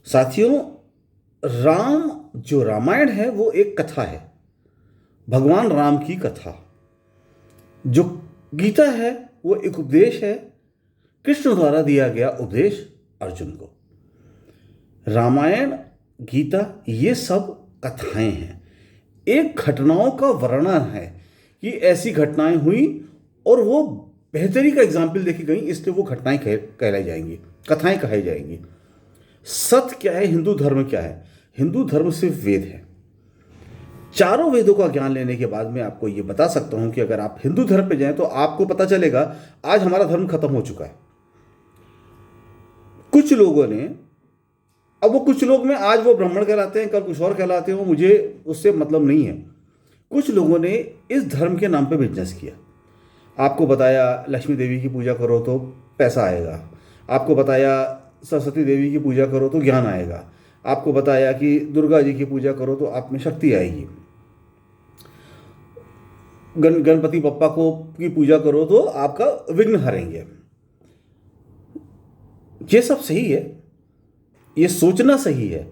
साथियों, राम जो रामायण है वो एक कथा है, भगवान राम की कथा। जो गीता है वो एक उपदेश है, कृष्ण द्वारा दिया गया उपदेश अर्जुन को। रामायण, गीता ये सब कथाएं हैं, एक घटनाओं का वर्णन है कि ऐसी घटनाएं हुई और वो बेहतरी का एग्जाम्पल देखी गई, इसलिए वो घटनाएं कहलाई जाएंगी, कथाएं कही जाएंगी। सत्य क्या है, हिंदू धर्म क्या है? हिंदू धर्म सिर्फ वेद है। चारों वेदों का ज्ञान लेने के बाद मैं आपको ये बता सकता हूं कि अगर आप हिंदू धर्म पे जाएं तो आपको पता चलेगा आज हमारा धर्म खत्म हो चुका है। कुछ लोगों ने, अब वो कुछ लोग में आज वो ब्राह्मण कहलाते हैं, कल कुछ और कहलाते हैं, मुझे उससे मतलब नहीं है। कुछ लोगों ने इस धर्म के नाम पे बिजनेस किया। आपको बताया लक्ष्मी देवी की पूजा करो तो पैसा आएगा, आपको बताया सरस्वती देवी की पूजा करो तो ज्ञान आएगा, आपको बताया कि दुर्गा जी की पूजा करो तो आप में शक्ति आएगी, गणपति बप्पा को की पूजा करो तो आपका विघ्न हरेंगे। ये सब सही है, ये सोचना सही है,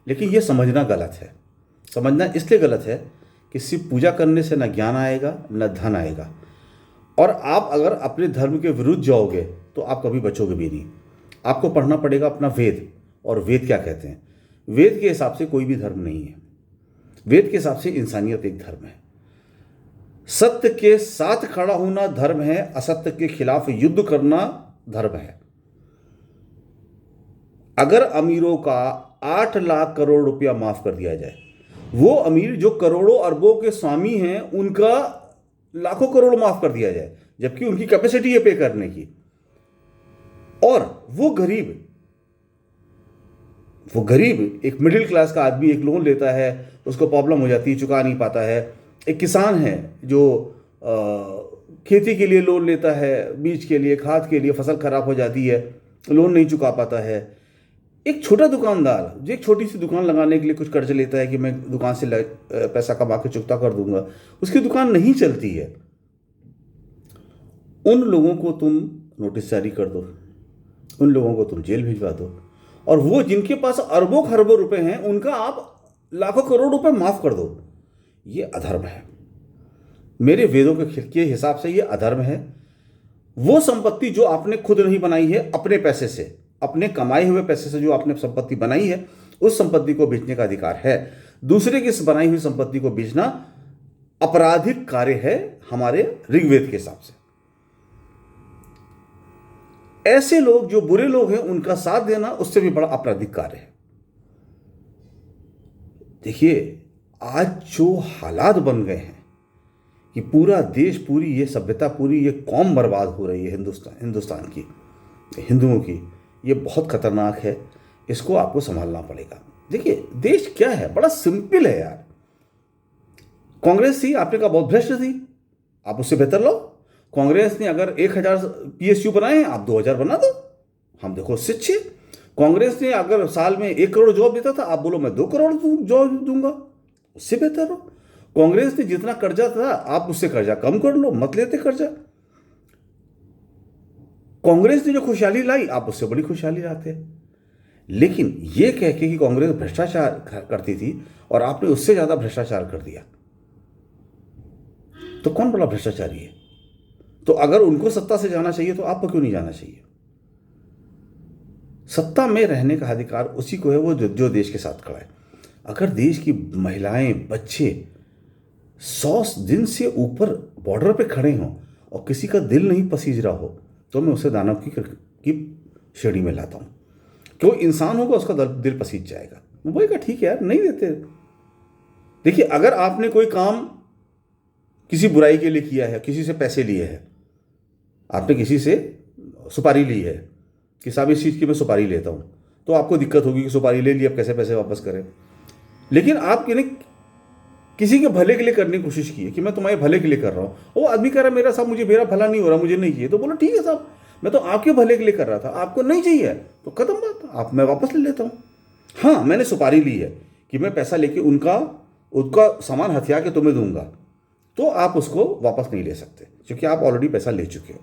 लेकिन ये समझना गलत है। समझना इसलिए गलत है कि सिर्फ पूजा करने से न ज्ञान आएगा न धन आएगा, और आप अगर अपने धर्म के विरुद्ध जाओगे तो आप कभी बचोगे भी नहीं। आपको पढ़ना पड़ेगा अपना वेद, और वेद क्या कहते हैं। वेद के हिसाब से कोई भी धर्म नहीं है, वेद के हिसाब से इंसानियत एक धर्म है। सत्य के साथ खड़ा होना धर्म है, असत्य के खिलाफ युद्ध करना धर्म है। अगर अमीरों का 8 लाख करोड़ रुपया माफ कर दिया जाए, वो अमीर जो करोड़ों अरबों के स्वामी हैं उनका लाखों करोड़ माफ कर दिया जाए, जबकि उनकी कैपेसिटी है पे करने की, और वो गरीब एक मिडिल क्लास का आदमी एक लोन लेता है, उसको प्रॉब्लम हो जाती है, चुका नहीं पाता है। एक किसान है जो खेती के लिए लोन लेता है, बीज के लिए, खाद के लिए, फसल खराब हो जाती है, लोन नहीं चुका पाता है। एक छोटा दुकानदार जो एक छोटी सी दुकान लगाने के लिए कुछ कर्ज लेता है कि मैं दुकान से पैसा कमा के चुकता कर दूंगा, उसकी दुकान नहीं चलती है। उन लोगों को तुम नोटिस जारी कर दो, उन लोगों को तुम जेल भिजवा दो, और वो जिनके पास अरबों खरबों रुपए हैं उनका आप लाखों करोड़ रुपए माफ कर दो। ये अधर्म है। मेरे वेदों के हिसाब से ये अधर्म है। वो संपत्ति जो आपने खुद नहीं बनाई है, अपने पैसे से, अपने कमाए हुए पैसे से जो आपने संपत्ति बनाई है, उस संपत्ति को बेचने का अधिकार है। दूसरे की बनाई हुई संपत्ति को बेचना आपराधिक कार्य है हमारे ऋग्वेद के हिसाब से। ऐसे लोग जो बुरे लोग हैं उनका साथ देना उससे भी बड़ा आपराधिक कार्य है। देखिए, आज जो हालात बन गए हैं कि पूरा देश, पूरी ये सभ्यता, पूरी ये कौम बर्बाद हो रही है, हिंदुस्तान की, हिंदुओं की, ये बहुत खतरनाक है। इसको आपको संभालना पड़ेगा। देखिए, देश क्या है, बड़ा सिंपल है यार। कांग्रेस थी, आपने कहा बहुत भ्रष्ट थी, आप उससे बेहतर लो। कांग्रेस ने अगर 1000 PSU बनाए हैं, आप 2000 बना दो, हम देखो उससे अच्छे। कांग्रेस ने अगर साल में 1 करोड़ जॉब देता था, आप बोलो मैं 2 करोड़ जॉब दूंगा, उससे बेहतर हो। कांग्रेस ने जितना कर्जा था, आप उससे कर्जा कम कर लो, मत लेते कर्जा। कांग्रेस ने जो खुशहाली लाई, आप उससे बड़ी खुशहाली लाते हैं। लेकिन ये कह के कि कांग्रेस भ्रष्टाचार करती थी और आपने उससे ज्यादा भ्रष्टाचार कर दिया, तो कौन बड़ा भ्रष्टाचारी है? तो अगर उनको सत्ता से जाना चाहिए तो आपको क्यों नहीं जाना चाहिए? सत्ता में रहने का अधिकार उसी को है वो जो देश के साथ खड़ा है। अगर देश की महिलाएं, बच्चे 100 दिन से ऊपर बॉर्डर पे खड़े हों और किसी का दिल नहीं पसीज रहा हो, तो मैं उसे दानव की श्रेणी में लाता हूं। क्यों? इंसान होगा, उसका दिल पसीज जाएगा। वो कहा ठीक है यार, नहीं देते। देखिए, अगर आपने कोई काम किसी बुराई के लिए किया है, किसी से पैसे लिए हैं, आपने किसी से सुपारी ली है कि साहब इस चीज़ की मैं सुपारी लेता हूं, तो आपको दिक्कत होगी कि सुपारी ले ली, अब कैसे पैसे वापस करें। लेकिन आप किसी के भले के लिए करने की कोशिश की है कि मैं तुम्हारे भले के लिए कर रहा हूँ, वो आदमी कह रहा मेरा साहब मुझे मेरा भला नहीं हो रहा, मुझे नहीं चाहिए, तो बोलो ठीक है साहब, मैं तो आपके भले के लिए कर रहा था, आपको नहीं चाहिए तो खत्म बात, मैं वापस ले लेता हूँ। हाँ, मैंने सुपारी ली है कि मैं पैसा लेके उनका सामान हथिया के तुम्हें दूंगा, तो आप उसको वापस नहीं ले सकते क्योंकि आप ऑलरेडी पैसा ले चुके हो।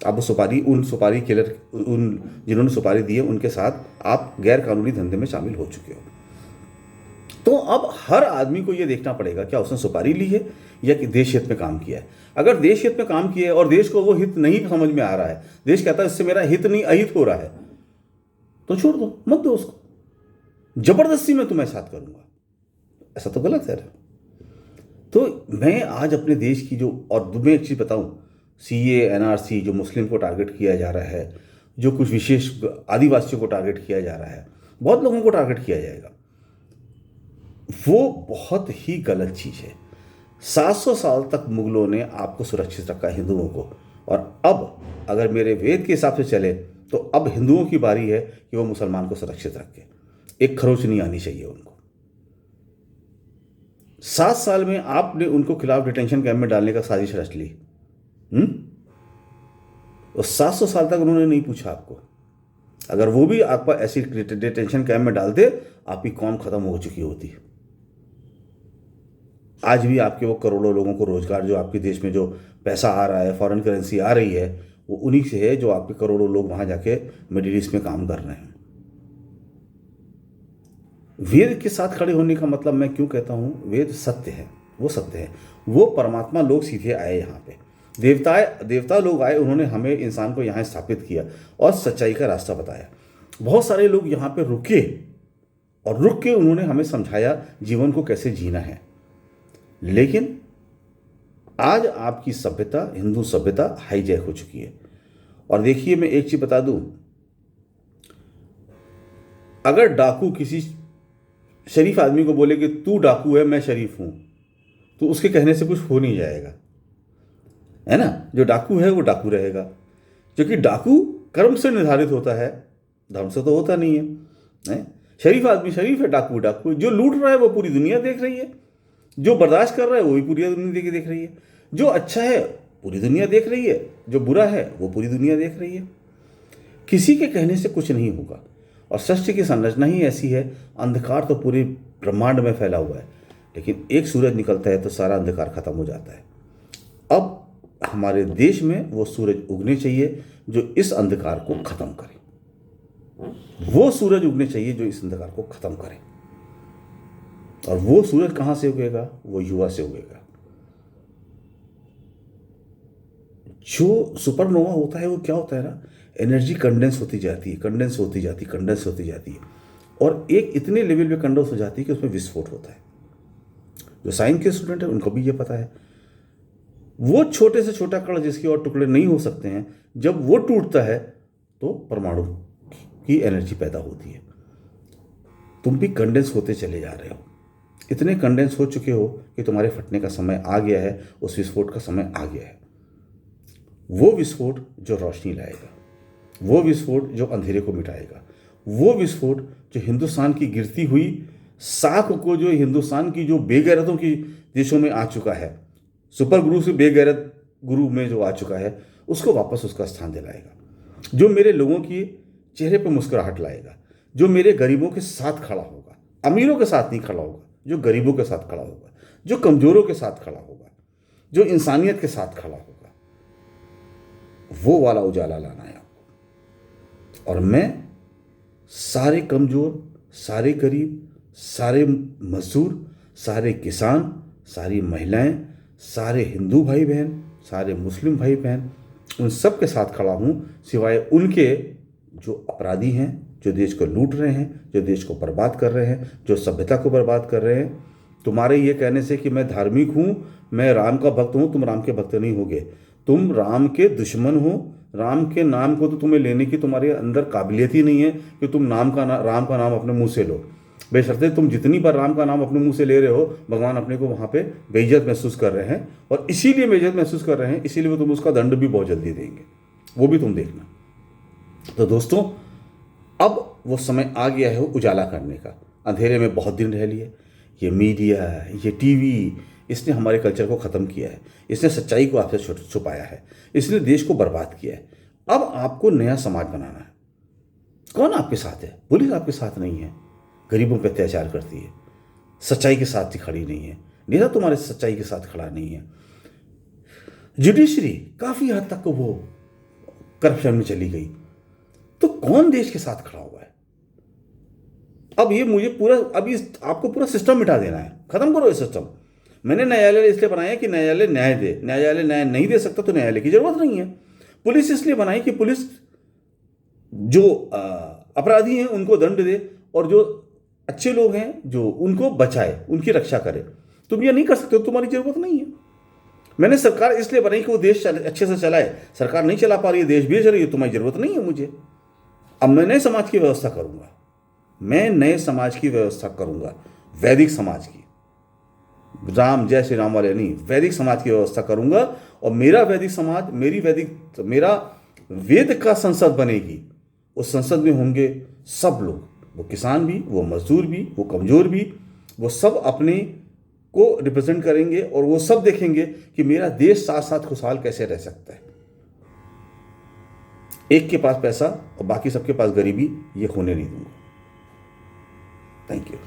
आप वो सुपारी, उन सुपारी किलर, उन जिन्होंने सुपारी दी है उनके साथ आप गैर कानूनी धंधे में शामिल हो चुके हो। तो अब हर आदमी को ये देखना पड़ेगा क्या उसने सुपारी ली है या कि देश हित में काम किया है। अगर देश हित में काम किया है और देश को वो हित नहीं समझ में आ रहा है, देश कहता है इससे मेरा हित नहीं अहित हो रहा है, तो छोड़ दो, मत दो उसको। जबरदस्ती मैं तुम्हें साथ करूंगा, ऐसा तो गलत है। तो मैं आज अपने देश की जो, और मैं एक चीज बताऊं, सीए एनआरसी जो मुस्लिम को टारगेट किया जा रहा है, जो कुछ विशेष आदिवासियों को टारगेट किया जा रहा है, बहुत लोगों को टारगेट किया जाएगा, वो बहुत ही गलत चीज है। 700 साल तक मुगलों ने आपको सुरक्षित रखा हिंदुओं को, और अब अगर मेरे वेद के हिसाब से चले तो अब हिंदुओं की बारी है कि वो मुसलमान को सुरक्षित रखे। एक खरोच नहीं आनी चाहिए उनको। 7 साल में आपने उनको खिलाफ डिटेंशन कैंप में डालने का साजिश रच ली। और 700 साल तक उन्होंने नहीं पूछा आपको। अगर वो भी आपको ऐसी डिटेंशन कैंप में डालते, आपकी कौम खत्म हो चुकी होती। आज भी आपके वो करोड़ों लोगों को रोजगार, जो आपके देश में जो पैसा आ रहा है, फॉरेन करेंसी आ रही है, वो उन्हीं से है जो आपके करोड़ों लोग वहां जाके मिडिल ईस्ट में काम कर रहे हैं। वेद के साथ खड़े होने का मतलब मैं क्यों कहता हूं, वेद सत्य है, वो सत्य है। वो परमात्मा लोग सीधे आए यहाँ पे, देवता लोग आए, उन्होंने हमें, इंसान को यहाँ स्थापित किया और सच्चाई का रास्ता बताया। बहुत सारे लोग यहाँ पे रुके और रुक के उन्होंने हमें समझाया जीवन को कैसे जीना है। लेकिन आज आपकी सभ्यता, हिंदू सभ्यता हाईजैक हो चुकी है। और देखिए, मैं एक चीज बता दूं, अगर डाकू किसी शरीफ आदमी को बोले कि तू डाकू है, मैं शरीफ हूं, तो उसके कहने से कुछ हो नहीं जाएगा, है ना। जो डाकू है वो डाकू रहेगा, क्योंकि डाकू कर्म से निर्धारित होता है, धर्म से तो होता नहीं है। शरीफ आदमी शरीफ है, डाकू डाकू। जो लूट रहा है वो पूरी दुनिया देख रही है, जो बर्दाश्त कर रहा है वो भी पूरी दुनिया देख रही है, जो अच्छा है पूरी दुनिया देख रही है, जो बुरा है वो पूरी दुनिया देख रही है। किसी के कहने से कुछ नहीं होगा। और सृष्टि की संरचना ही ऐसी है, अंधकार तो पूरे ब्रह्मांड में फैला हुआ है, लेकिन एक सूरज निकलता है तो सारा अंधकार खत्म हो जाता है। अब हमारे देश में वो सूरज उगने चाहिए जो इस अंधकार को खत्म करे। वो सूरज उगने चाहिए जो इस अंधकार को खत्म करे। और वो सूरज कहां से उगेगा? वो युवा से उगेगा। जो सुपरनोवा होता है वो क्या होता है ना, एनर्जी कंडेंस होती जाती है, कंडेंस होती जाती है, कंडेंस होती जाती है, और एक इतने लेवल पे कंडेंस हो जाती है कि उसमें विस्फोट होता है। जो साइंस के स्टूडेंट है उनको भी ये पता है। वो छोटे से छोटा कण जिसके और टुकड़े नहीं हो सकते हैं, जब वो टूटता है तो परमाणु की एनर्जी पैदा होती है। तुम भी कंडेंस होते चले जा रहे हो, इतने कंडेंस हो चुके हो कि तुम्हारे फटने का समय आ गया है, उस विस्फोट का समय आ गया है। वो विस्फोट जो रोशनी लाएगा, वो विस्फोट जो अंधेरे को मिटाएगा, वो विस्फोट जो हिंदुस्तान की गिरती हुई साख को, जो हिंदुस्तान की जो बेगैरतों की देशों में आ चुका है, सुपर गुरु से बेगैरत गुरु में जो आ चुका है, उसको वापस उसका स्थान दिलाएगा। जो मेरे लोगों की चेहरे पर मुस्कुराहट लाएगा, जो मेरे गरीबों के साथ खड़ा होगा, अमीरों के साथ नहीं खड़ा होगा, जो गरीबों के साथ खड़ा होगा, जो कमजोरों के साथ खड़ा होगा, जो इंसानियत के साथ खड़ा होगा, वो वाला उजाला लाना है आपको। और मैं सारे कमजोर, सारे गरीब, सारे मजदूर, सारे किसान, सारी महिलाएं, सारे हिंदू भाई बहन, सारे मुस्लिम भाई बहन, उन सब के साथ खड़ा हूं, सिवाय उनके जो अपराधी हैं, जो देश को लूट रहे हैं, जो देश को बर्बाद कर रहे हैं, जो सभ्यता को बर्बाद कर रहे हैं। तुम्हारे ये कहने से कि मैं धार्मिक हूं, मैं राम का भक्त हूं, तुम राम के भक्त नहीं होगे, तुम राम के दुश्मन हो। राम के नाम को तो तुम्हें लेने की तुम्हारे अंदर काबिलियत ही नहीं है कि तुम राम का नाम अपने मुंह से लो। बेशर्ते तुम जितनी बार राम का नाम अपने मुंह से ले रहे हो, भगवान अपने को वहां पे बेइज्जत महसूस कर रहे हैं, और इसीलिए बेइज्जत महसूस कर रहे हैं, इसीलिए वो तुम उसका दंड भी बहुत जल्दी देंगे, वो भी तुम देखना। तो दोस्तों, अब वो समय आ गया है उजाला करने का। अंधेरे में बहुत दिन रह लिए। ये मीडिया, ये टीवी, इसने हमारे कल्चर को ख़त्म किया है, इसने सच्चाई को आपसे छुपाया है, इसने देश को बर्बाद किया है। अब आपको नया समाज बनाना है। कौन आपके साथ है? पुलिस आपके साथ नहीं है, गरीबों पर अत्याचार करती है, सच्चाई के साथ ही खड़ी नहीं है, नेता तुम्हारे सच्चाई के साथ खड़ा नहीं है, जुडिशरी काफ़ी हद तक वो करप्शन में चली गई, तो कौन देश के साथ खड़ा हुआ है? अब ये मुझे पूरा, अभी आपको पूरा सिस्टम मिटा देना है, खत्म करो ये सिस्टम। मैंने न्यायालय इसलिए बनाया कि न्यायालय न्याय दे, न्यायालय न्याय नहीं दे सकता तो न्यायालय की जरूरत नहीं है। पुलिस इसलिए बनाई कि पुलिस जो अपराधी हैं उनको दंड दे, और जो अच्छे लोग हैं जो उनको बचाए, उनकी रक्षा करे। तुम ये नहीं कर सकते हो, तुम्हारी जरूरत नहीं है। मैंने सरकार इसलिए बनाई कि वो देश अच्छे से चलाए, सरकार नहीं चला पा रही है, देश बेच रही है, तुम्हारी जरूरत नहीं है मुझे। अब मैं नए समाज की व्यवस्था करूंगा, मैं नए समाज की व्यवस्था करूंगा, वैदिक समाज की, राम जय श्री राम वाले नहीं, वैदिक समाज की व्यवस्था करूंगा। और मेरा वैदिक समाज, मेरा वेद का संसद बनेगी। उस संसद में होंगे सब लोग, वो किसान भी, वो मजदूर भी, वो कमजोर भी, वो सब अपने को रिप्रेजेंट करेंगे, और वो सब देखेंगे कि मेरा देश साथ साथ खुशहाल कैसे रह सकता है। एक के पास पैसा और बाकी सबके पास गरीबी, ये होने नहीं दूंगा। Thank you.